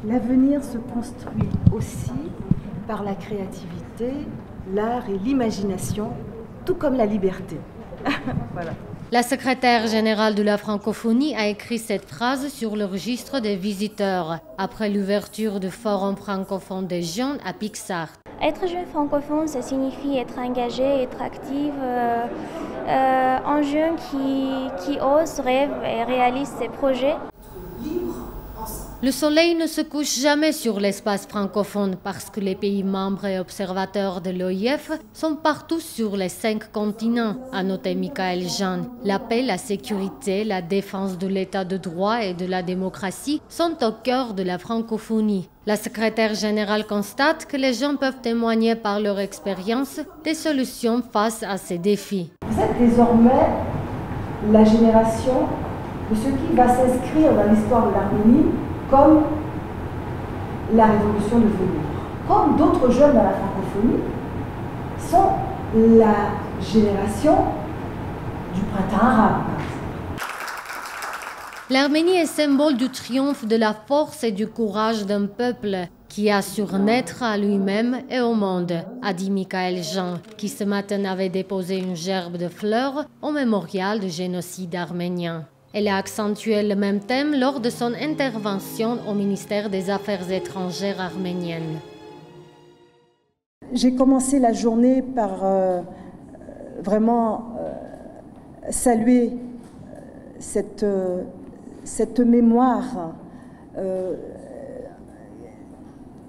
L'avenir se construit aussi par la créativité, l'art et l'imagination, tout comme la liberté. Voilà. La secrétaire générale de la francophonie a écrit cette phrase sur le registre des visiteurs, après l'ouverture du Forum francophone des jeunes à Pixart. Être jeune francophone, ça signifie être engagé, être actif, un jeune qui ose, rêve et réalise ses projets. Le soleil ne se couche jamais sur l'espace francophone parce que les pays membres et observateurs de l'OIF sont partout sur les 5 continents, a noté Michael Jean. La paix, la sécurité, la défense de l'état de droit et de la démocratie sont au cœur de la francophonie. La secrétaire générale constate que les gens peuvent témoigner par leur expérience des solutions face à ces défis. Vous êtes désormais la génération de ce qui va s'inscrire dans l'histoire de l'Arménie comme la révolution de velours. Comme d'autres jeunes dans la francophonie sont la génération du printemps arabe. L'Arménie est symbole du triomphe de la force et du courage d'un peuple qui a su naître à lui-même et au monde, a dit Michael Jean, qui ce matin avait déposé une gerbe de fleurs au mémorial du génocide arménien. Elle a accentué le même thème lors de son intervention au ministère des Affaires étrangères arméniennes. J'ai commencé la journée par vraiment saluer cette mémoire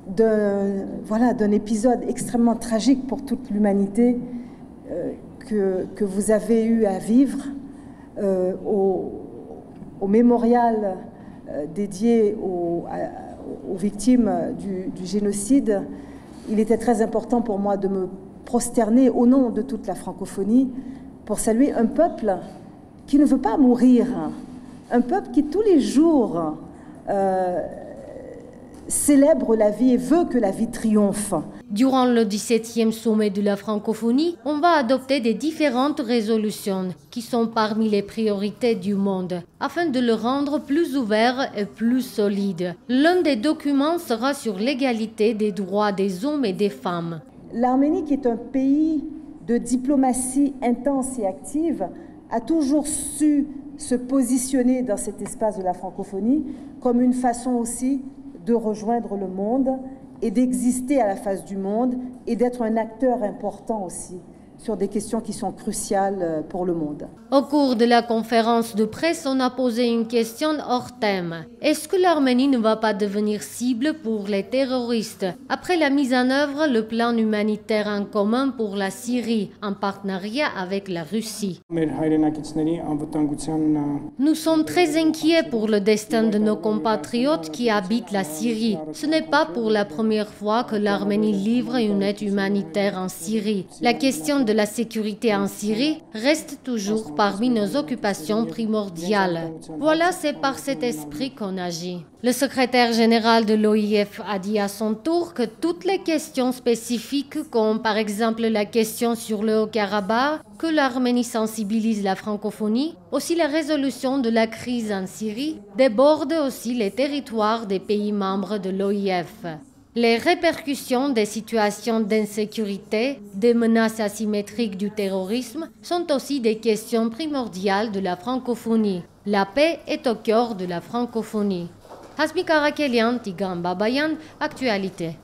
d'un épisode extrêmement tragique pour toute l'humanité que vous avez eu à vivre au mémorial dédié aux victimes du génocide. Il était très important pour moi de me prosterner au nom de toute la francophonie pour saluer un peuple qui ne veut pas mourir, un peuple qui tous les jours célèbre la vie et veut que la vie triomphe. Durant le 17e sommet de la francophonie, on va adopter des différentes résolutions qui sont parmi les priorités du monde, afin de le rendre plus ouvert et plus solide. L'un des documents sera sur l'égalité des droits des hommes et des femmes. L'Arménie, qui est un pays de diplomatie intense et active, a toujours su se positionner dans cet espace de la francophonie comme une façon aussi de rejoindre le monde et d'exister à la face du monde et d'être un acteur important aussi sur des questions qui sont cruciales pour le monde. Au cours de la conférence de presse, on a posé une question hors thème. Est-ce que l'Arménie ne va pas devenir cible pour les terroristes après la mise en œuvre le plan humanitaire en commun pour la Syrie en partenariat avec la Russie? Nous sommes très inquiets pour le destin de nos compatriotes qui habitent la Syrie. Ce n'est pas pour la première fois que l'Arménie livre une aide humanitaire en Syrie. La question de la sécurité en Syrie reste toujours parmi nos occupations primordiales. Voilà, c'est par cet esprit qu'on agit. Le secrétaire général de l'OIF a dit à son tour que toutes les questions spécifiques, comme par exemple la question sur le Haut-Karabakh, que l'Arménie sensibilise la francophonie, aussi la résolution de la crise en Syrie, déborde aussi les territoires des pays membres de l'OIF. Les répercussions des situations d'insécurité, des menaces asymétriques du terrorisme sont aussi des questions primordiales de la francophonie. La paix est au cœur de la francophonie. Hasmi Karakelian, Tigran Babayan, Actualité.